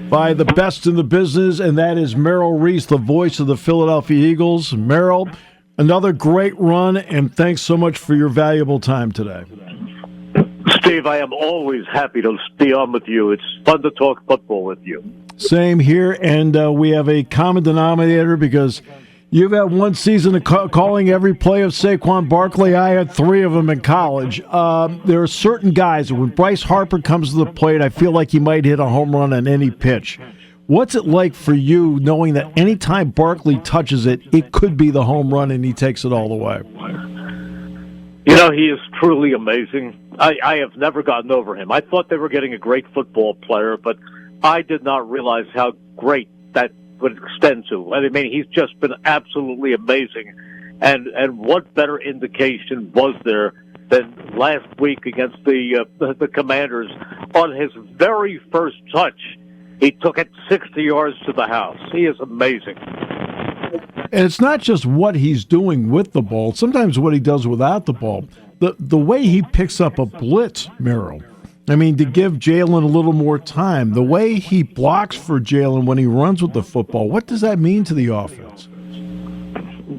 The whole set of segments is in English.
by the best in the business, and that is Merrill Reese, the voice of the Philadelphia Eagles. Merrill, another great run, and thanks so much for your valuable time today. Steve, I am always happy to be on with you. It's fun to talk football with you. Same here, and we have a common denominator because you've had one season of calling every play of Saquon Barkley. I had 3 of them in college. There are certain guys, when Bryce Harper comes to the plate, I feel like he might hit a home run on any pitch. What's it like for you knowing that anytime Barkley touches it, it could be the home run and he takes it all the way? You know, he is truly amazing. I have never gotten over him. I thought they were getting a great football player, but I did not realize how great that would extend to. I mean, he's just been absolutely amazing. And what better indication was there than last week against the Commanders? On his very first touch, he took it 60 yards to the house. He is amazing. And it's not just what he's doing with the ball. Sometimes what he does without the ball. The way he picks up a blitz, Merrill. I mean, to give Jalen a little more time. The way he blocks for Jalen when he runs with the football. What does that mean to the offense?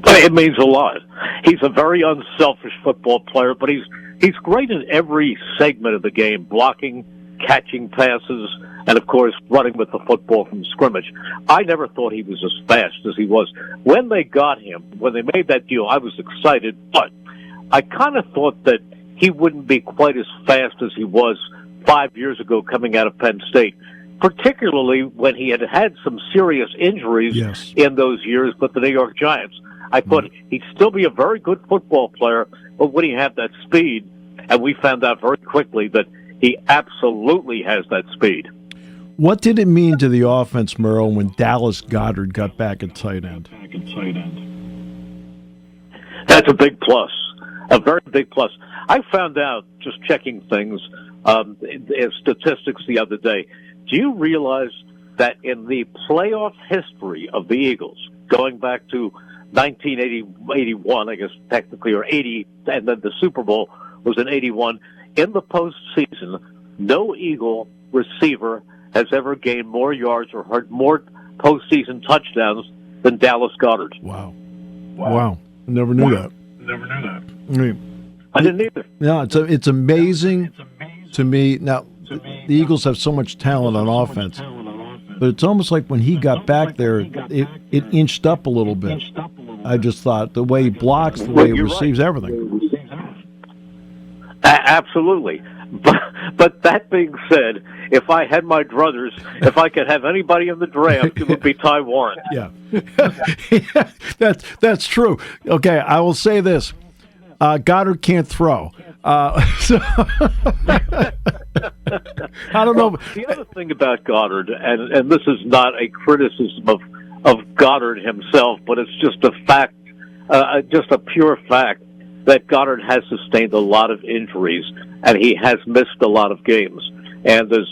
It means a lot. He's a very unselfish football player, but he's great in every segment of the game, blocking, catching passes, and, of course, running with the football from scrimmage. I never thought he was as fast as he was. When they got him, when they made that deal, I was excited, but I kind of thought that he wouldn't be quite as fast as he was 5 years ago coming out of Penn State, particularly when he had some serious injuries in those years with the New York Giants. I thought he'd still be a very good football player, but would he have that speed? And we found out very quickly that he absolutely has that speed. What did it mean to the offense, Merrill, when Dallas Goedert got back at tight end? That's a big plus, a very big plus. I found out, just checking things, in statistics the other day. Do you realize that in the playoff history of the Eagles, going back to 1981, I guess technically, or 80, and then the Super Bowl was in 81, in the postseason, no Eagle receiver has ever gained more yards or had more postseason touchdowns than Dallas Goedert. Wow. I never knew that. I didn't either. No, it's amazing to me. Now, the Eagles have so much talent on offense, but it's almost like when he got back there, it inched up a little bit. I just thought the way he blocks, the way he receives everything. Absolutely. But that being said, if I had my druthers, if I could have anybody in the draft, it would be Ty Warren. Yeah. That's true. Okay, I will say this. Goddard can't throw. So I don't know. The other thing about Goddard, and this is not a criticism of Goddard himself, but it's just a fact, just a pure fact, that Goddard has sustained a lot of injuries, and he has missed a lot of games. And as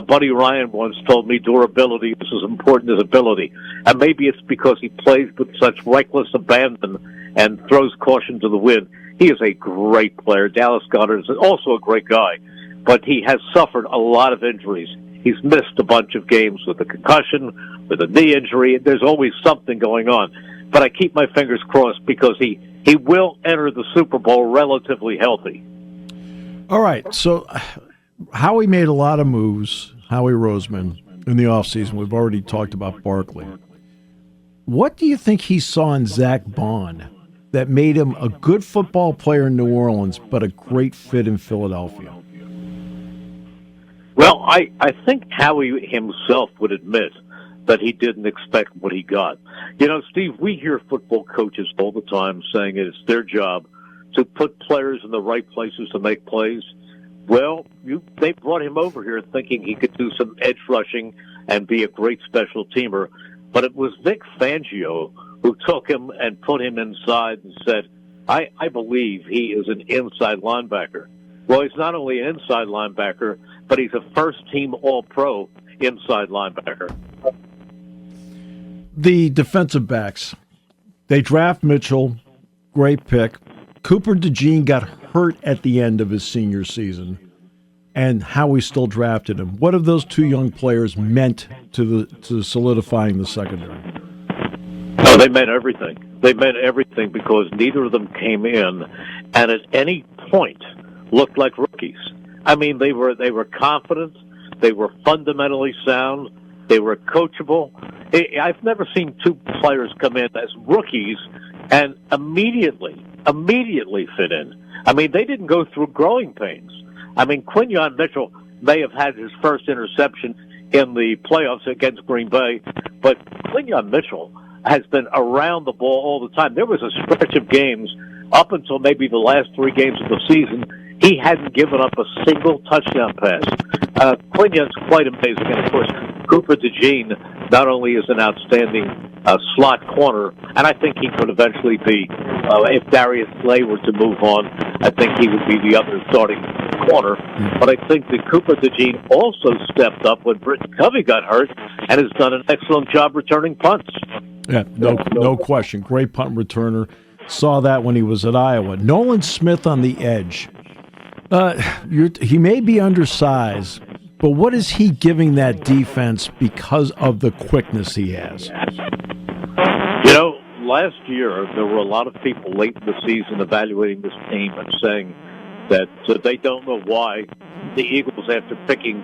Buddy Ryan once told me, durability is as important as ability. And maybe it's because he plays with such reckless abandon and throws caution to the wind. He is a great player. Dallas Goedert is also a great guy, but he has suffered a lot of injuries. He's missed a bunch of games with a concussion, with a knee injury. There's always something going on. But I keep my fingers crossed because he will enter the Super Bowl relatively healthy. All right, so Howie made a lot of moves, Howie Roseman, in the offseason. We've already talked about Barkley. What do you think he saw in Zach Bond that made him a good football player in New Orleans, but a great fit in Philadelphia? Well, I think Howie himself would admit that he didn't expect what he got. You know, Steve, we hear football coaches all the time saying it's their job to put players in the right places to make plays. Well, they brought him over here thinking he could do some edge rushing and be a great special teamer. But it was Vic Fangio who took him and put him inside and said, I believe he is an inside linebacker. Well, he's not only an inside linebacker, but he's a first-team All-Pro inside linebacker. The defensive backs, they draft Mitchell, great pick. Cooper DeJean got hurt at the end of his senior season. and how we still drafted him. What have those two young players meant to solidifying the secondary? No, they meant everything. They meant everything because neither of them came in and at any point looked like rookies. I mean, they were confident. They were fundamentally sound. They were coachable. I've never seen two players come in as rookies and immediately fit in. I mean, they didn't go through growing pains. I mean, Quinyon Mitchell may have had his first interception in the playoffs against Green Bay, but Quinyon Mitchell has been around the ball all the time. There was a stretch of games up until maybe the last 3 games of the season, he hadn't given up a single touchdown pass. Quinyon's quite amazing. And, of course, Cooper DeJean not only is an outstanding slot corner, and I think he could eventually be, if Darius Slay were to move on, I think he would be the other starting corner. But I think that Cooper DeJean also stepped up when Britton Covey got hurt and has done an excellent job returning punts. Yeah, no question. Great punt returner. Saw that when he was at Iowa. Nolan Smith on the edge. He may be undersized, but what is he giving that defense because of the quickness he has? You know, last year there were a lot of people late in the season evaluating this team and saying that they don't know why the Eagles, after picking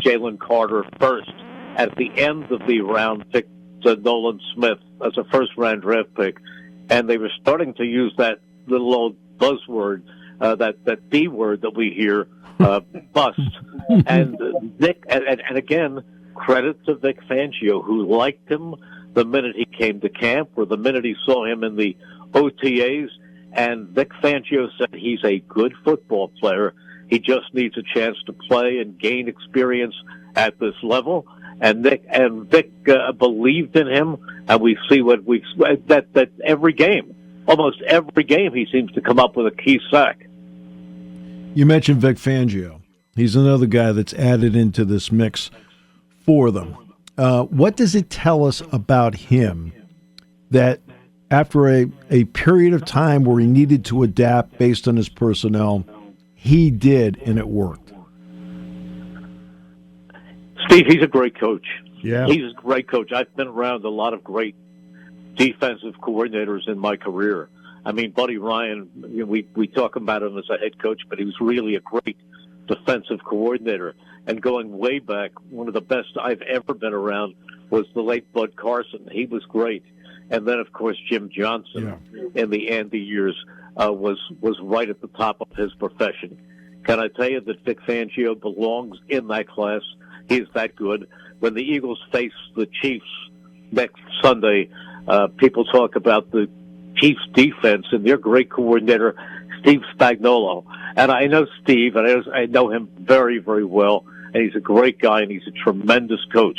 Jalen Carter first at the end of the round, picked Nolan Smith as a first-round draft pick, and they were starting to use that little old buzzword, that B word that we hear, bust. And Vic, and again, credit to Vic Fangio, who liked him the minute he came to camp or the minute he saw him in the OTAs. And Vic Fangio said he's a good football player. He just needs a chance to play and gain experience at this level. And Vic believed in him, and we see that every game, almost every game, he seems to come up with a key sack. You mentioned Vic Fangio. He's another guy that's added into this mix for them. What does it tell us about him that after a period of time where he needed to adapt based on his personnel, he did, and it worked? Steve, he's a great coach. Yeah. He's a great coach. I've been around a lot of great defensive coordinators in my career. I mean, Buddy Ryan, we talk about him as a head coach, but he was really a great defensive coordinator. And going way back, one of the best I've ever been around was the late Bud Carson. He was great. And then, of course, Jim Johnson in the Andy years was right at the top of his profession. Can I tell you that Vic Fangio belongs in that class? He's that good. When the Eagles face the Chiefs next Sunday, people talk about the Chiefs defense and their great coordinator, Steve Spagnuolo. And I know Steve, and I know him very, very well, and he's a great guy, and he's a tremendous coach.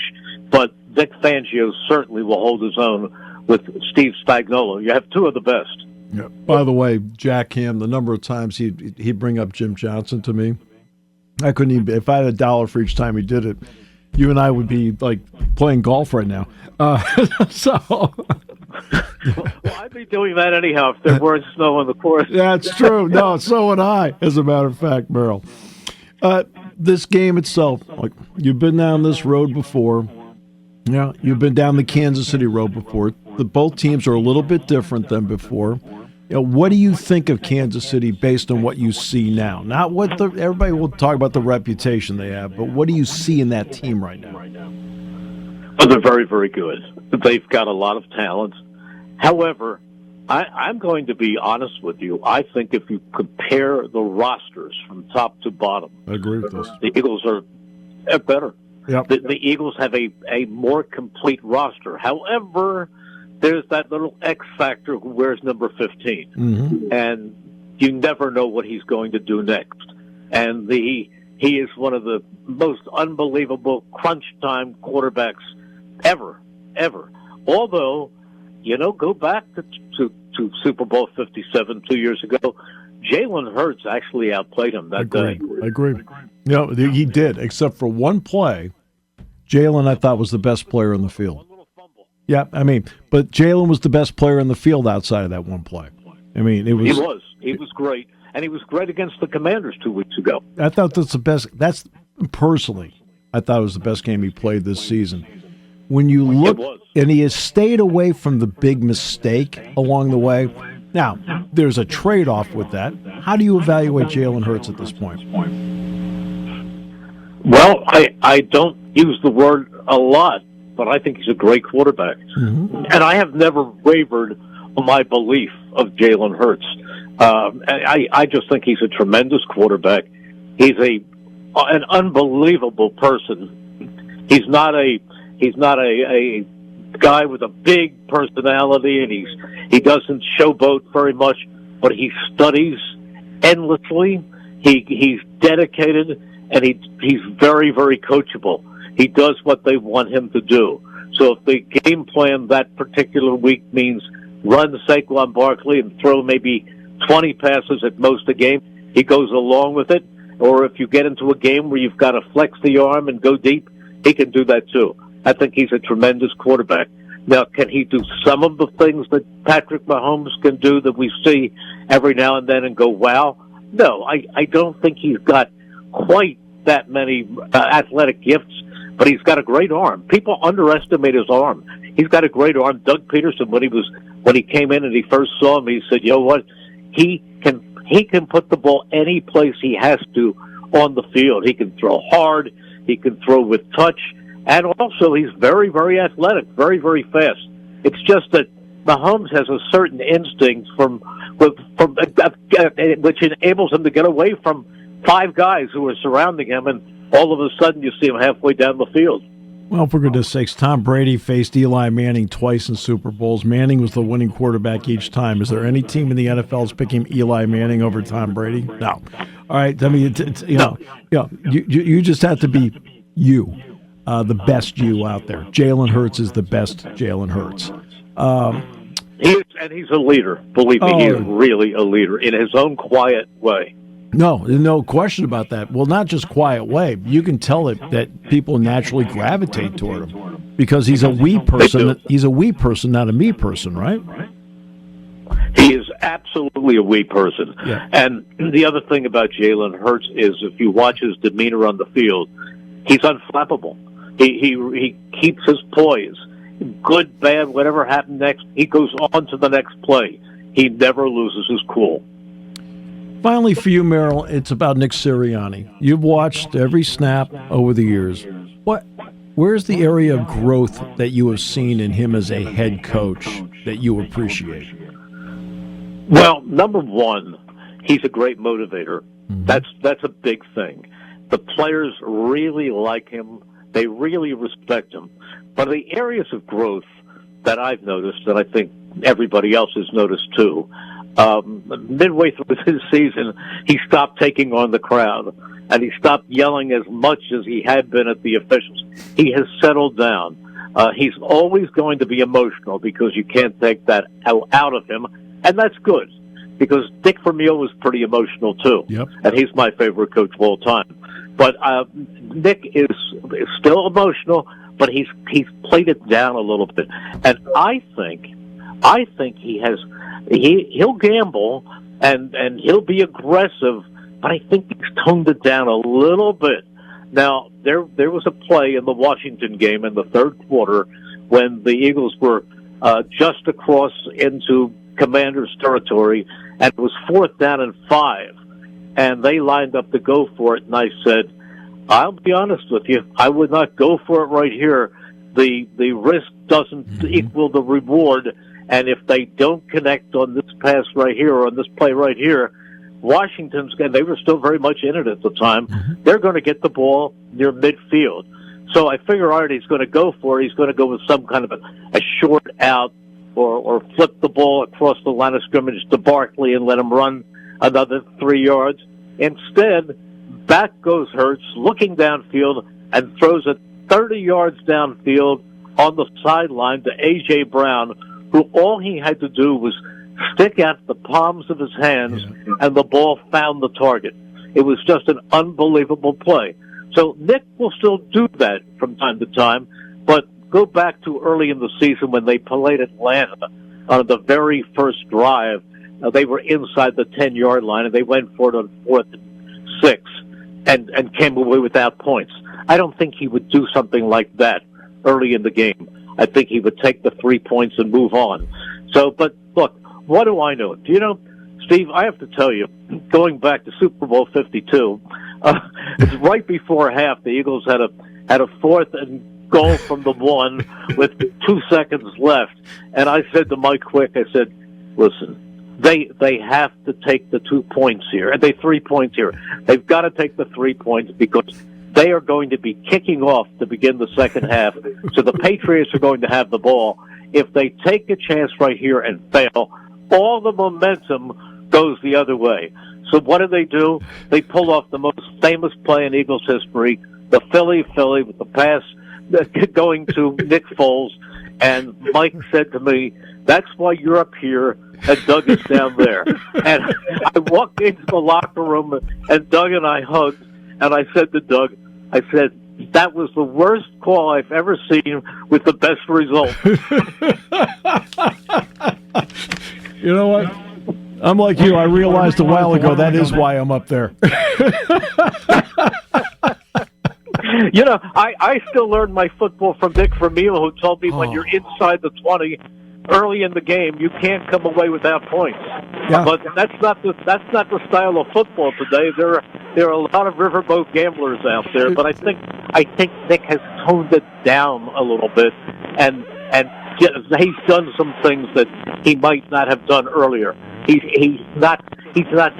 But Vic Fangio certainly will hold his own with Steve Spagnuolo. You have two of the best. Yeah. By the way, Jack Ham, the number of times he'd bring up Jim Johnson to me, I couldn't even, if I had $1 for each time he did it, you and I would be like playing golf right now. Well, I'd be doing that anyhow if there weren't snow on the course. That's true. No, so would I, as a matter of fact, Merrill. This game itself, like, you've been down this road before. Yeah, you've been down the Kansas City road before. Both teams are a little bit different than before. What do you think of Kansas City based on what you see now? Not what everybody will talk about the reputation they have, but what do you see in that team right now? Well, they're very, very good. They've got a lot of talent. However, I'm going to be honest with you. I think if you compare the rosters from top to bottom, I agree with this. The Eagles are better. Yep. The Eagles have a more complete roster. However, there's that little X factor who wears number 15. Mm-hmm. And you never know what he's going to do next. And he is one of the most unbelievable crunch time quarterbacks ever. Although, go back to Super Bowl 57 2 years ago, Jalen Hurts actually outplayed him that day. I agree. He did, except for one play. Jalen, I thought, was the best player in the field. Yeah, but Jalen was the best player in the field outside of that one play. It was. He was great. and he was great against the Commanders 2 weeks ago. I thought that's the best. That's personally, I thought it was the best game he played this season. When you look, and he has stayed away from the big mistake along the way. Now, there's a trade-off with that. How do you evaluate Jalen Hurts at this point? Well, I don't use the word a lot, but I think he's a great quarterback. Mm-hmm. And I have never wavered on my belief of Jalen Hurts. I just think he's a tremendous quarterback. He's an unbelievable person. He's not a guy with a big personality, and he doesn't showboat very much, but he studies endlessly. He's dedicated, and he's very, very coachable. He does what they want him to do. So if the game plan that particular week means run Saquon Barkley and throw maybe 20 passes at most a game, he goes along with it. Or if you get into a game where you've got to flex the arm and go deep, he can do that too. I think he's a tremendous quarterback. Now, can he do some of the things that Patrick Mahomes can do that we see every now and then and go, wow? No, I don't think he's got quite that many athletic gifts, but he's got a great arm. People underestimate his arm. He's got a great arm. Doug Peterson, when he came in and he first saw him, he said, you know what? He can put the ball any place he has to on the field. He can throw hard. He can throw with touch. And also, he's very, very athletic, very, very fast. It's just that Mahomes has a certain instinct which enables him to get away from 5 guys who are surrounding him, and all of a sudden you see him halfway down the field. Well, for goodness sakes, Tom Brady faced Eli Manning twice in Super Bowls. Manning was the winning quarterback each time. Is there any team in the NFL that's picking Eli Manning over Tom Brady? No. All right. I mean, you just have to be you. The best you out there. Jalen Hurts is the best Jalen Hurts. He's a leader. Believe me, he is really a leader in his own quiet way. No question about that. Well, not just quiet way. You can tell that people naturally gravitate toward him because he's a we person. He's a we person, not a me person, right? He is absolutely a we person. Yeah. And the other thing about Jalen Hurts is if you watch his demeanor on the field, he's unflappable. He keeps his poise. Good, bad, whatever happened next, he goes on to the next play. He never loses his cool. Finally, for you, Merrill, it's about Nick Sirianni. You've watched every snap over the years. Where's the area of growth that you have seen in him as a head coach that you appreciate? Well, number one, he's a great motivator. Mm-hmm. That's a big thing. The players really like him. They really respect him. But the areas of growth that I've noticed, that I think everybody else has noticed too, midway through his season, he stopped taking on the crowd, and he stopped yelling as much as he had been at the officials. He has settled down. He's always going to be emotional because you can't take that out of him, and that's good because Dick Vermeil was pretty emotional too, yep. And he's my favorite coach of all time. But Nick is still emotional, but he's played it down a little bit, and I think he'll gamble and he'll be aggressive, but I think he's toned it down a little bit. Now there was a play in the Washington game in the third quarter when the Eagles were just across into Commanders' territory, and it was 4th down and 5. And they lined up to go for it, and I said, I'll be honest with you, I would not go for it right here. The risk doesn't equal the reward, and if they don't connect on this pass right here or on this play right here, Washington's, and they were still very much in it at the time, they're going to get the ball near midfield. So I figure, all right, he's going to go for it. He's going to go with some kind of a short out or flip the ball across the line of scrimmage to Barkley and let him run another 3 yards. Instead, back goes Hurts, looking downfield, and throws it 30 yards downfield on the sideline to A.J. Brown, who all he had to do was stick out the palms of his hands, and the ball found the target. It was just an unbelievable play. So Nick will still do that from time to time, but go back to early in the season when they played Atlanta on the very first drive. they were inside the 10-yard line, and they went for it on 4th and 6 and came away without points. I don't think he would do something like that early in the game. I think he would take the 3 points and move on. So, but look, what do I know? Do you know, Steve, I have to tell you, going back to Super Bowl 52, it's right before half, the Eagles had a 4th and goal from the 1 with 2 seconds left. And I said to Mike Quick, I said, listen, they have to take the 2 points here, and 3 points here. They've got to take the 3 points because they are going to be kicking off to begin the second half. So the Patriots are going to have the ball. If they take a chance right here and fail, all the momentum goes the other way. So what do? They pull off the most famous play in Eagles history, the Philly with the pass going to Nick Foles. And Mike said to me, that's why you're up here and Doug is down there. And I walked into the locker room and Doug and I hugged. And I said to Doug, that was the worst call I've ever seen with the best result. You know what? I'm like you. I realized a while ago that is why I'm up there. You know, I still learned my football from Dick Vermeil, who told me when you're inside the 20 early in the game, you can't come away without points. Yeah. But that's not the style of football today. There are a lot of riverboat gamblers out there, but I think Nick has toned it down a little bit, and he's done some things that he might not have done earlier. He's not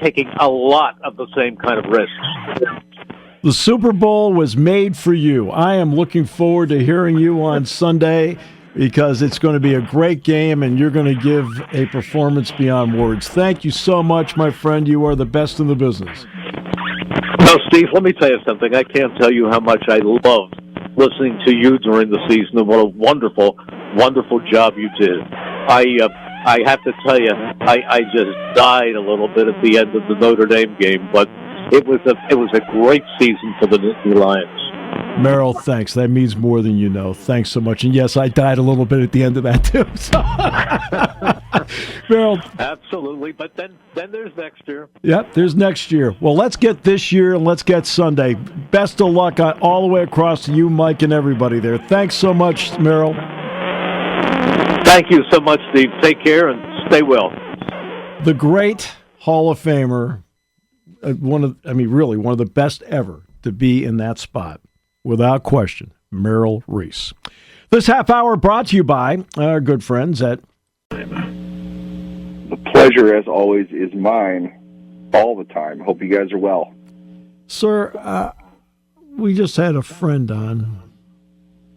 taking a lot of the same kind of risks. The Super Bowl was made for you. I am looking forward to hearing you on Sunday because it's going to be a great game and you're going to give a performance beyond words. Thank you so much, my friend. You are the best in the business. Well, Steve, let me tell you something. I can't tell you how much I loved listening to you during the season and what a wonderful, wonderful job you did. I have to tell you, I just died a little bit at the end of the Notre Dame game, but it was a great season for the Nittany Lions. Merrill, thanks. That means more than you know. Thanks so much. And yes, I died a little bit at the end of that too. So. Merrill. Absolutely. But then there's next year. Yep, there's next year. Well, let's get this year and let's get Sunday. Best of luck all the way across to you, Mike, and everybody there. Thanks so much, Merrill. Thank you so much, Steve. Take care and stay well. The great Hall of Famer, one of the best ever to be in that spot, without question, Merrill Reese. This half hour brought to you by our good friends at... The pleasure, as always, is mine all the time. Hope you guys are well. Sir, we just had a friend on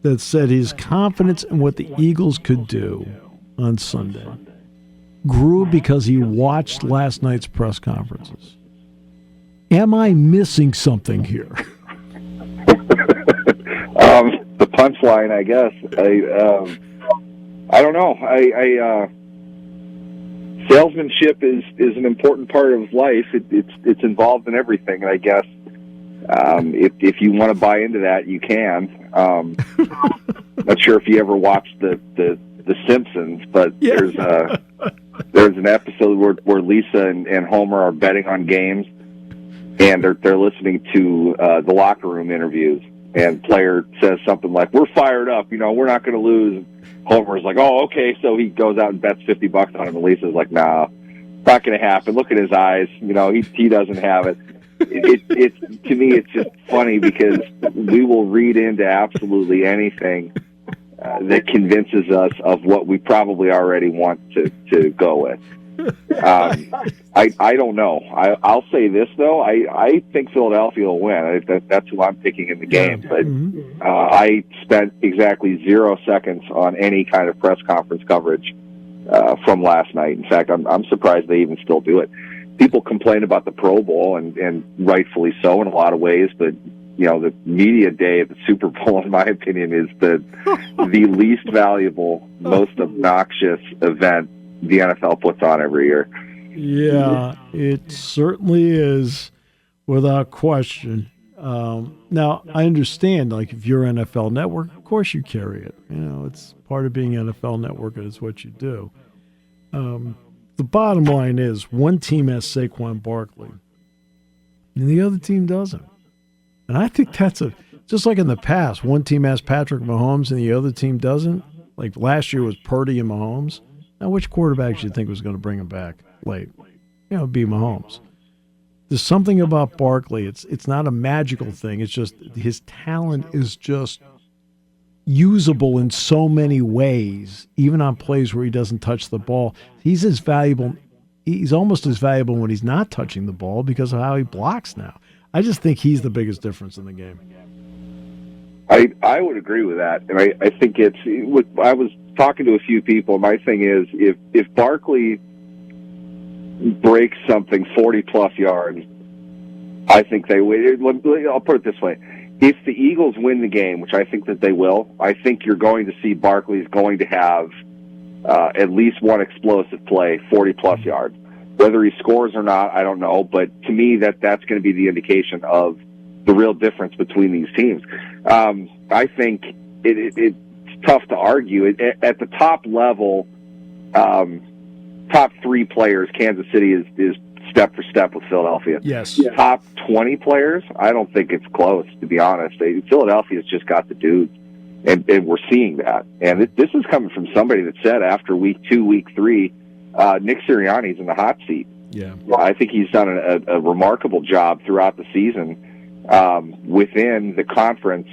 that said his confidence in what the Eagles could do on Sunday grew because he watched last night's press conferences. Am I missing something here? The punchline, I guess. I don't know. Salesmanship is an important part of life. It's involved in everything, and I guess if you want to buy into that, you can. Not sure if you ever watched the Simpsons, but yeah. There's an episode where Lisa and Homer are betting on games. And they're listening to the locker room interviews, and player says something like, "We're fired up, we're not going to lose." Homer's like, "Oh, okay." So he goes out and bets $50 on him, and Lisa's like, "Nah, not going to happen. Look at his eyes, he doesn't have it." It's to me, it's just funny because we will read into absolutely anything that convinces us of what we probably already want to go with. I don't know. I'll say this though. I think Philadelphia will win. That's who I'm picking in the game. But I spent exactly 0 seconds on any kind of press conference coverage from last night. In fact, I'm surprised they even still do it. People complain about the Pro Bowl, and rightfully so in a lot of ways. But the media day at the Super Bowl, in my opinion, is the least valuable, most obnoxious event the NFL puts on every year. Yeah, it certainly is, without question. Now, I understand, like, if you're NFL Network, of course you carry it. It's part of being NFL Network, and it's what you do. the bottom line is one team has Saquon Barkley and the other team doesn't. And I think that's just like in the past, one team has Patrick Mahomes and the other team doesn't. Like last year was Purdy and Mahomes. Now, which quarterback do you think was going to bring him back late? It'd be Mahomes. There's something about Barkley. It's not a magical thing. It's just his talent is just usable in so many ways, even on plays where he doesn't touch the ball. He's as valuable. He's almost as valuable when he's not touching the ball because of how he blocks now. I just think he's the biggest difference in the game. I would agree with that, and I think it's. I was talking to a few people. My thing is, if Barkley breaks something 40-plus yards, I think they win. I'll put it this way. If the Eagles win the game, which I think that they will, I think you're going to see Barkley's going to have at least one explosive play, 40-plus yards. Whether he scores or not, I don't know. But to me, that's going to be the indication of the real difference between these teams. I think it's tough to argue. At the top level, top 3 players, Kansas City is step for step with Philadelphia. Yes. Top 20 players, I don't think it's close, to be honest. Philadelphia's just got the dudes, and we're seeing that. And this is coming from somebody that said after week 2, week 3, Nick Sirianni's in the hot seat. Yeah. I think he's done a remarkable job throughout the season within the conference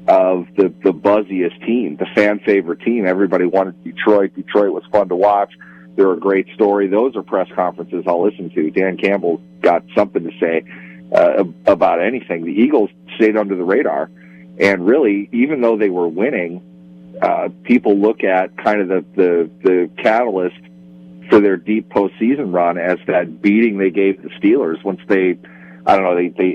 of the buzziest team, the fan favorite team. Everybody wanted Detroit. Detroit was fun to watch. They're a great story. Those are press conferences I'll listen to. Dan Campbell's got something to say about anything. The Eagles stayed under the radar, and really, even though they were winning, people look at kind of the catalyst for their deep postseason run as that beating they gave the Steelers once they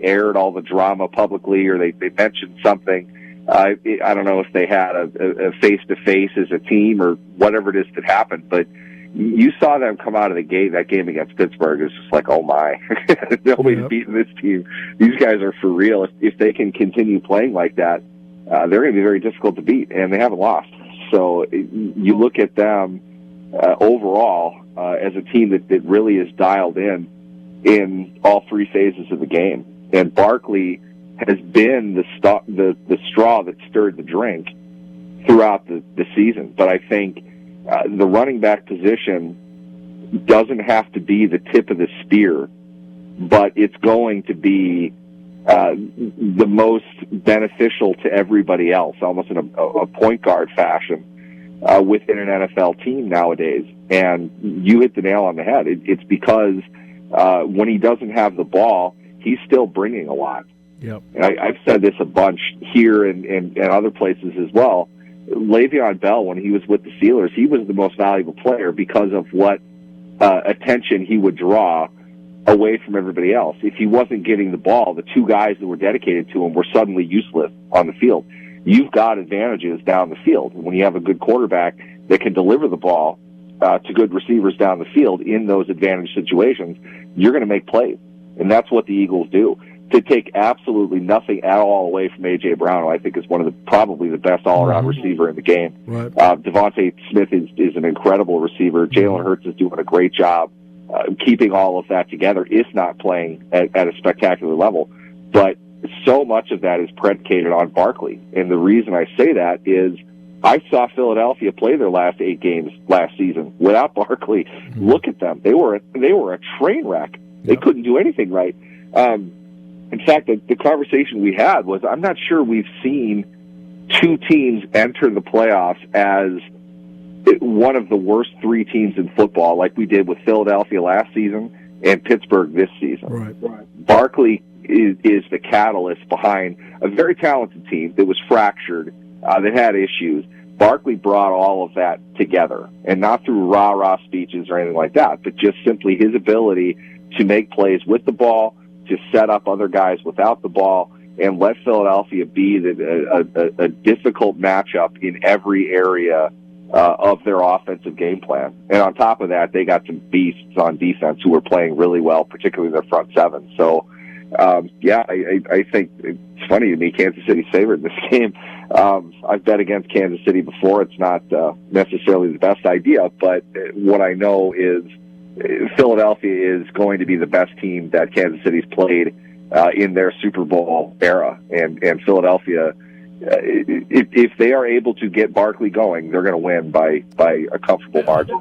aired all the drama publicly, or they mentioned something. I don't know if they had a face-to-face as a team or whatever it is that happened, but you saw them come out of the gate. That game against Pittsburgh is just like, oh my, nobody's beating this team. These guys are for real. If they can continue playing like that, they're going to be very difficult to beat, and they haven't lost. So you look at them overall as a team that really is dialed in all 3 phases of the game. And Barkley has been the straw that stirred the drink throughout the season. But I think the running back position doesn't have to be the tip of the spear, but it's going to be the most beneficial to everybody else, almost in a point guard fashion within an NFL team nowadays. And you hit the nail on the head. It's because when he doesn't have the ball, he's still bringing a lot. Yep. And I've said this a bunch here and other places as well. Le'Veon Bell, when he was with the Steelers, he was the most valuable player because of what attention he would draw away from everybody else. If he wasn't getting the ball, the 2 guys that were dedicated to him were suddenly useless on the field. You've got advantages down the field. When you have a good quarterback that can deliver the ball to good receivers down the field in those advantage situations, you're going to make plays. And that's what the Eagles do. To take absolutely nothing at all away from A.J. Brown, who I think is one of probably the best all-around receiver in the game. Right. Devontae Smith is an incredible receiver. Jalen Hurts is doing a great job keeping all of that together, if not playing at a spectacular level. But so much of that is predicated on Barkley. And the reason I say that is I saw Philadelphia play their last 8 games last season without Barkley. Mm-hmm. Look at them. They were a train wreck. They couldn't do anything right. In fact, the conversation we had was, I'm not sure we've seen 2 teams enter the playoffs as one of the worst 3 teams in football, like we did with Philadelphia last season and Pittsburgh this season. Right. Barkley is the catalyst behind a very talented team that was fractured, that had issues. Barkley brought all of that together, and not through rah-rah speeches or anything like that, but just simply his ability to make plays with the ball, to set up other guys without the ball, and let Philadelphia be a difficult matchup in every area of their offensive game plan. And on top of that, they got some beasts on defense who were playing really well, particularly their front 7. So, I think it's funny to me, Kansas City's favored in this game. I've bet against Kansas City before. It's not necessarily the best idea, but what I know is Philadelphia is going to be the best team that Kansas City's played in their Super Bowl era, and Philadelphia, if they are able to get Barkley going, they're going to win by a comfortable margin.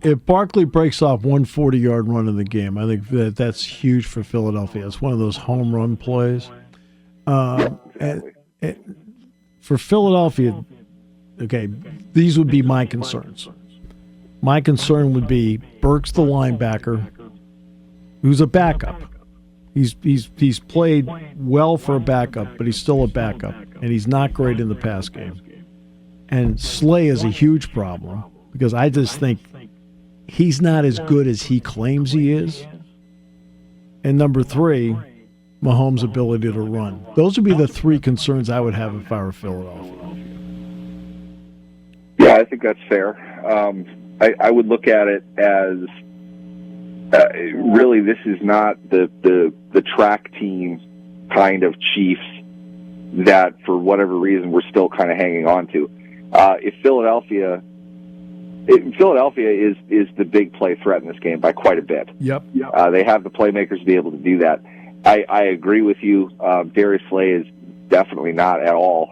If Barkley breaks off one 40-yard run in the game, I think that's huge for Philadelphia. It's one of those home run plays. For Philadelphia, okay, these would be my concerns. My concern would be Burks, the linebacker, who's a backup. He's played well for a backup, but he's still a backup, and he's not great in the pass game. And Slay is a huge problem because I just think he's not as good as he claims he is. And number 3, Mahomes' ability to run. Those would be the 3 concerns I would have if I were Philadelphia. Yeah, I think that's fair. I would look at it as really this is not the track team kind of Chiefs that for whatever reason we're still kind of hanging on to. If Philadelphia is the big play threat in this game by quite a bit. Yep. They have the playmakers to be able to do that. I agree with you. Darius Slay is definitely not at all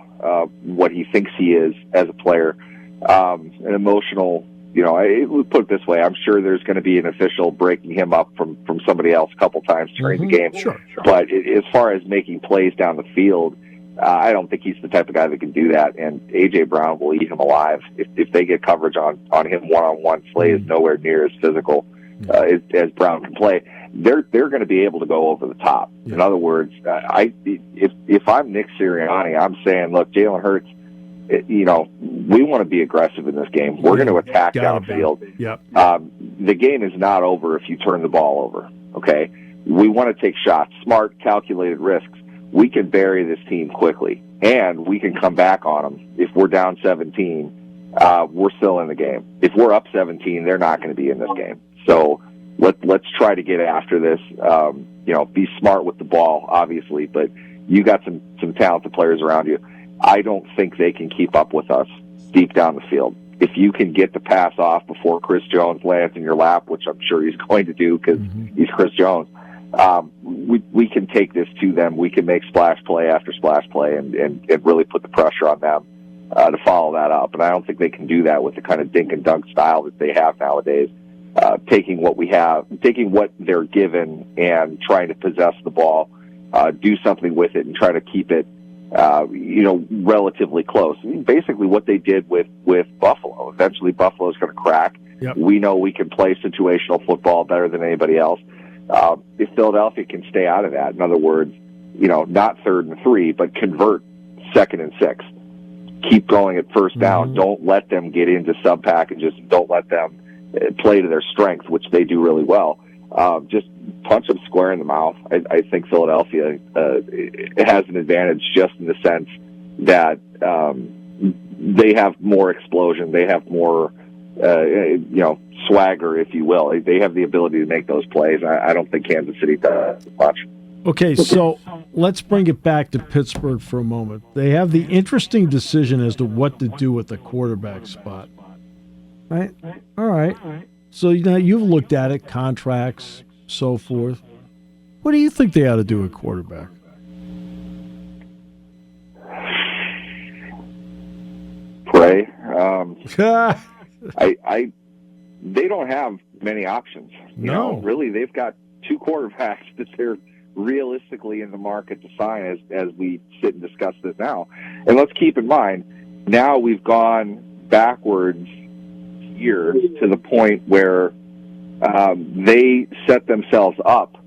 what he thinks he is as a player. An emotional, we'll put it this way, I'm sure there's going to be an official breaking him up from somebody else a couple times during the game. Sure. But as far as making plays down the field, I don't think he's the type of guy that can do that. And A.J. Brown will eat him alive. If they get coverage on him one-on-one, Slay is nowhere near as physical as Brown can play. They're going to be able to go over the top. Yeah. In other words, if I'm Nick Sirianni, I'm saying, look, Jalen Hurts, we want to be aggressive in this game. We're going to attack downfield. Yep. The game is not over if you turn the ball over, okay? We want to take shots, smart, calculated risks. We can bury this team quickly, and we can come back on them. If we're down 17, we're still in the game. If we're up 17, they're not going to be in this game. So let's try to get after this. Be smart with the ball, obviously, but you got some talented players around you. I don't think they can keep up with us deep down the field. If you can get the pass off before Chris Jones lands in your lap, which I'm sure he's going to do because he's Chris Jones, we can take this to them. We can make splash play after splash play and really put the pressure on them to follow that up. And I don't think they can do that with the kind of dink and dunk style that they have nowadays. Taking what they're given and trying to possess the ball, do something with it and try to keep it, relatively close. I mean, basically what they did with Buffalo. Eventually Buffalo's going to crack. Yep. We know we can play situational football better than anybody else. If Philadelphia can stay out of that, in other words, not 3rd and 3, but convert 2nd and 6. Keep going at first down. Don't let them get into sub packages. Don't let them play to their strength, which they do really well. Just punch them square in the mouth. I think Philadelphia has an advantage just in the sense that they have more explosion. They have more, swagger, if you will. They have the ability to make those plays. I don't think Kansas City does much. Okay, so let's bring it back to Pittsburgh for a moment. They have the interesting decision as to what to do with the quarterback spot. Right? All right. So you've looked at it, contracts, so forth. What do you think they ought to do at quarterback? Pray. They don't have many options. Really, they've got 2 quarterbacks that they're realistically in the market to sign as we sit and discuss this now. And let's keep in mind, now we've gone backwards years to the point where they set themselves up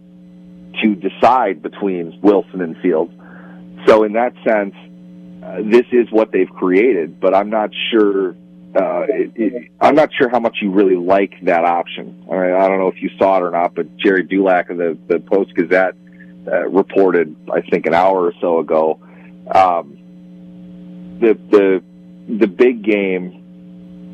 to decide between Wilson and Fields. So in that sense, this is what they've created, but I'm not sure. I'm not sure how much you really like that option. I don't know if you saw it or not, but Jerry Dulac of the Post-Gazette reported, I think, an hour or so ago, the big game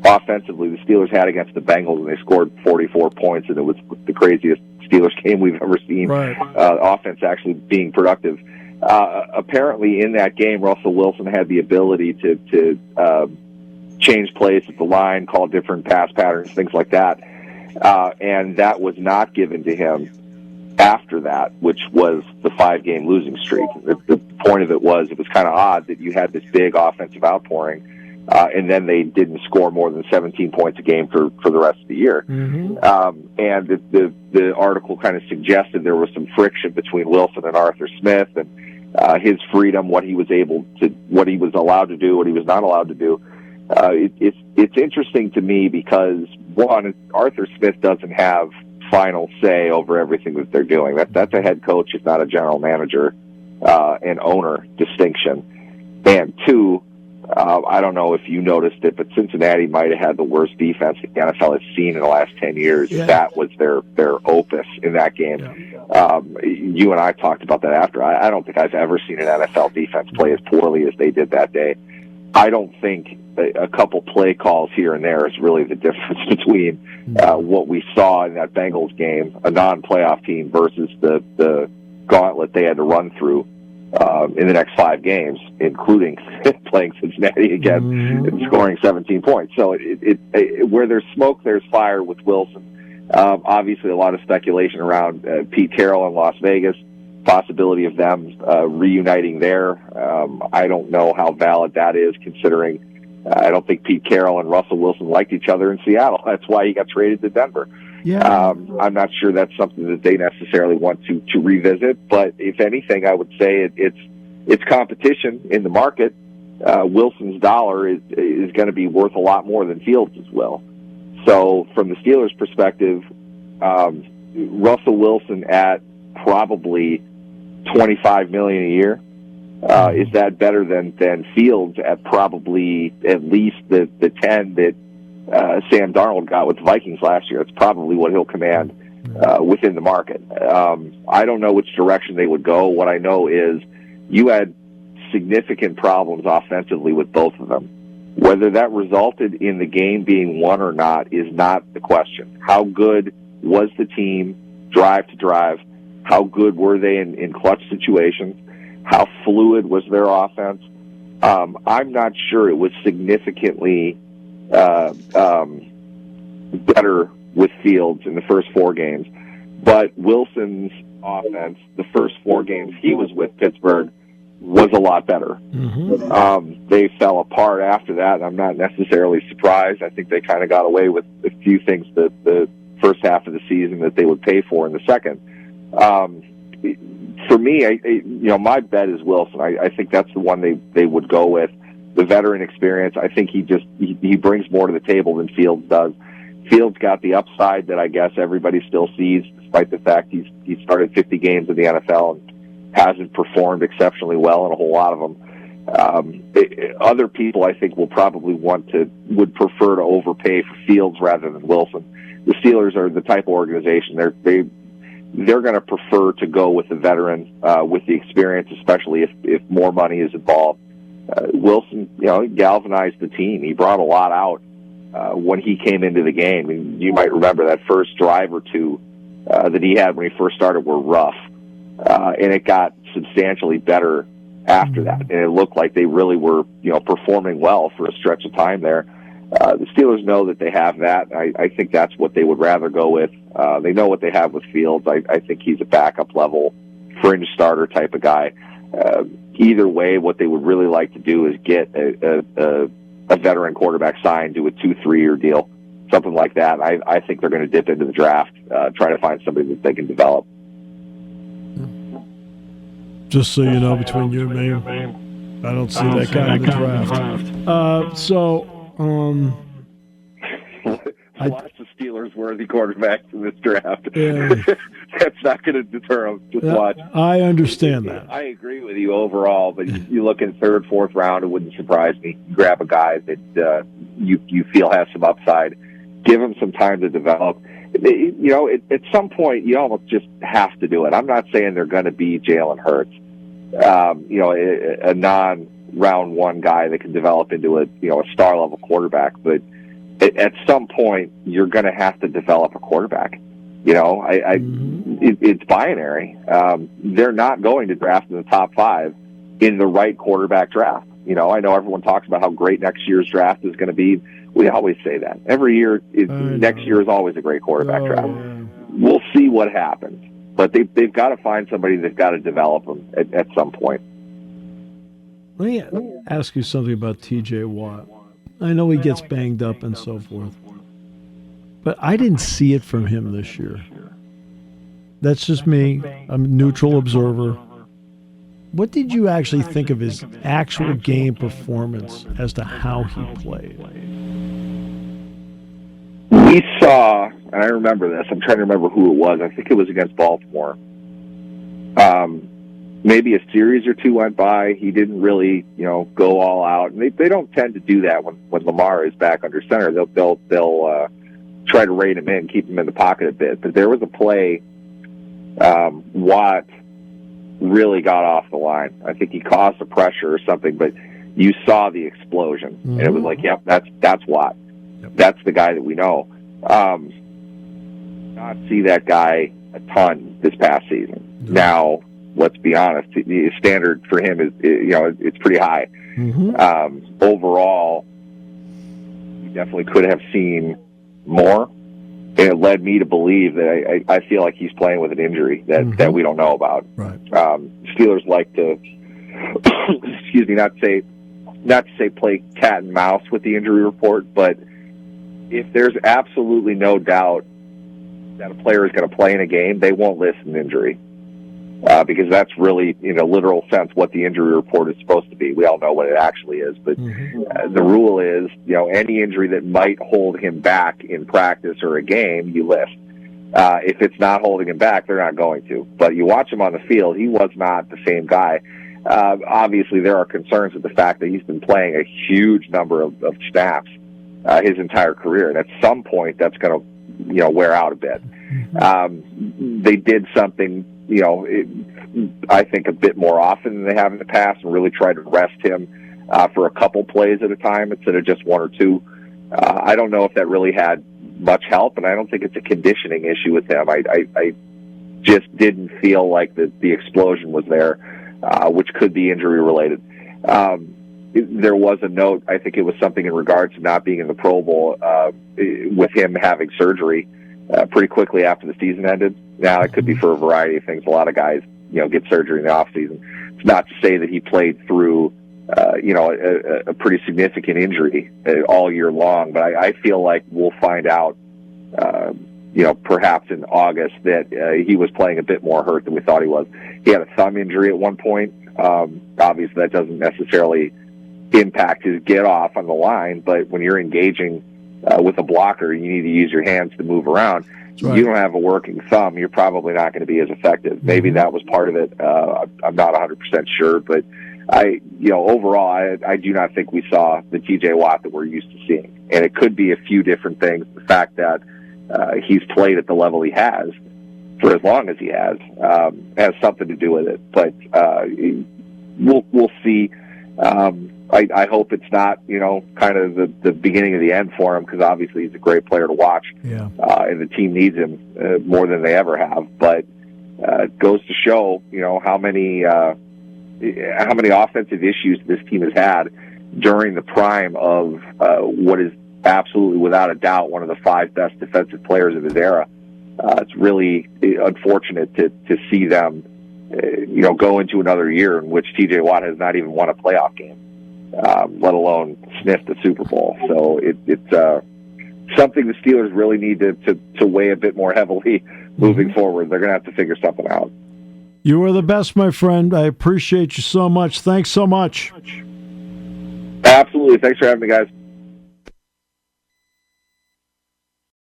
offensively the Steelers had against the Bengals, and they scored 44 points, and it was the craziest Steelers game we've ever seen. Right. Offense actually being productive. Apparently, in that game, Russell Wilson had the ability to change plays at the line, call different pass patterns, things like that. and that was not given to him after that, which was the 5-game losing streak. The point of it was kind of odd that you had this big offensive outpouring, and then they didn't score more than 17 points a game for the rest of the year. Mm-hmm. And the article kind of suggested there was some friction between Wilson and Arthur Smith, and his freedom, what he was allowed to do, what he was not allowed to do. It's interesting to me because, one, Arthur Smith doesn't have final say over everything that they're doing. That's a head coach, if not a general manager and owner distinction. And two, I don't know if you noticed it, but Cincinnati might have had the worst defense the NFL has seen in the last 10 years. Yeah. That was their opus in that game. Yeah. You and I talked about that after. I don't think I've ever seen an NFL defense play as poorly as they did that day. I don't think a couple play calls here and there is really the difference between what we saw in that Bengals game, a non-playoff team, versus the gauntlet they had to run through in the next 5 games, including playing Cincinnati again and scoring 17 points. So where there's smoke, there's fire with Wilson. Obviously, a lot of speculation around Pete Carroll in Las Vegas. Possibility of them reuniting there. I don't know how valid that is, considering I don't think Pete Carroll and Russell Wilson liked each other in Seattle. That's why he got traded to Denver. Yeah. I'm not sure that's something that they necessarily want to revisit, but if anything, I would say it's competition in the market. Wilson's dollar is going to be worth a lot more than Fields' will. So from the Steelers' perspective, Russell Wilson at probably $25 million a year. Is that better than Fields at probably at least the 10 that Sam Darnold got with the Vikings last year? It's probably what he'll command within the market. I don't know which direction they would go. What I know is you had significant problems offensively with both of them. Whether that resulted in the game being won or not is not the question. How good was the team drive to drive? How good were they in clutch situations? How fluid was their offense? I'm not sure it was significantly better with Fields in the first 4 games. But Wilson's offense, the first 4 games he was with Pittsburgh, was a lot better. Mm-hmm. They fell apart after that, and I'm not necessarily surprised. I think they kind of got away with a few things that the first half of the season that they would pay for in the second. For me, my bet is Wilson. I think that's the one they would go with. The veteran experience, I think he brings more to the table than Fields does. Fields got the upside that I guess everybody still sees, despite the fact he's started 50 games in the NFL and hasn't performed exceptionally well in a whole lot of them. Other people, I think, would prefer to overpay for Fields rather than Wilson. The Steelers are the type of organization they're going to prefer to go with the veteran with the experience, especially if more money is involved. Wilson, galvanized the team. He brought a lot out when he came into the game. I mean, you might remember that first drive or two that he had when he first started were rough, and it got substantially better after that. And it looked like they really were, performing well for a stretch of time there. The Steelers know that they have that. I think that's what they would rather go with. They know what they have with Fields. I think he's a backup level, fringe starter type of guy. Either way, what they would really like to do is get a veteran quarterback signed to a 2-3-year deal, something like that. I think they're going to dip into the draft, try to find somebody that they can develop. Just so you know, between you and me, I don't see that guy in the draft. Lots of Steelers-worthy quarterbacks in this draft. Yeah. That's not going to deter them. Just watch. I understand that. I agree with you overall, but you look in 3rd, 4th round, it wouldn't surprise me. You grab a guy that you feel has some upside. Give him some time to develop. At some point, you almost just have to do it. I'm not saying they're going to be Jalen Hurts, a non-round 1 guy that can develop into a star-level quarterback, but at some point, you're going to have to develop a quarterback. It's binary. They're not going to draft in the top 5 in the right quarterback draft. I know everyone talks about how great next year's draft is going to be. We always say that. Every year, next year is always a great quarterback draft. Yeah. We'll see what happens. But they've got to find somebody. They've got to develop them at some point. Let me ask you something about T.J. Watt. I know he gets banged up and so forth, but I didn't see it from him this year. That's just me. I'm a neutral observer. What did you actually think of his actual game performance as to how he played? We saw, and I remember this, I'm trying to remember who it was. I think it was against Baltimore. Maybe a series or two went by. He didn't really, go all out. And they don't tend to do that when Lamar is back under center. They'll try to rein him in, keep him in the pocket a bit. But there was a play, Watt really got off the line. I think he caused the pressure or something, but you saw the explosion. Mm-hmm. And it was like, yep, that's Watt. Yep. That's the guy that we know. Not see that guy a ton this past season. Mm-hmm. Now, let's be honest, the standard for him is, it's pretty high. Mm-hmm. Overall, he definitely could have seen more. And it led me to believe that I feel like he's playing with an injury that we don't know about. Right. Steelers like to, excuse me, not to say play cat and mouse with the injury report, but if there's absolutely no doubt that a player is going to play in a game, they won't list an injury. Because that's really, in a literal sense, what the injury report is supposed to be. We all know what it actually is, but the rule is, any injury that might hold him back in practice or a game, you list. If it's not holding him back, they're not going to. But you watch him on the field, he was not the same guy. Obviously, there are concerns with the fact that he's been playing a huge number of snaps his entire career, and at some point, that's going to, wear out a bit. They did something, I think a bit more often than they have in the past, and really tried to rest him for a couple plays at a time instead of just one or two. I don't know if that really had much help, and I don't think it's a conditioning issue with him. I just didn't feel like the explosion was there, which could be injury related. There was a note, I think it was something in regards to not being in the Pro Bowl, with him having surgery pretty quickly after the season ended. Now, it could be for a variety of things. A lot of guys, get surgery in the off season. It's not to say that he played through, a pretty significant injury all year long, but I feel like we'll find out, perhaps in August that he was playing a bit more hurt than we thought he was. He had a thumb injury at one point. Obviously, that doesn't necessarily impact his get off on the line, but when you're engaging with a blocker, you need to use your hands to move around. Right. You don't have a working thumb, you're probably not going to be as effective. Maybe that was part of it. I'm not 100% sure, but overall, I do not think we saw the T.J. Watt that we're used to seeing. And it could be a few different things. The fact that he's played at the level he has for as long as he has something to do with it. But we'll see. I hope it's not, kind of the beginning of the end for him, because obviously he's a great player to watch. Yeah. And the team needs him more than they ever have. But it goes to show, how many offensive issues this team has had during the prime of what is absolutely, without a doubt, one of the 5 best defensive players of his era. It's really unfortunate to see them, go into another year in which T.J. Watt has not even won a playoff game, let alone sniffed the Super Bowl. So it's something the Steelers really need to weigh a bit more heavily moving forward. They're going to have to figure something out. You are the best, my friend. I appreciate you so much. Thanks so much. Absolutely. Thanks for having me, guys.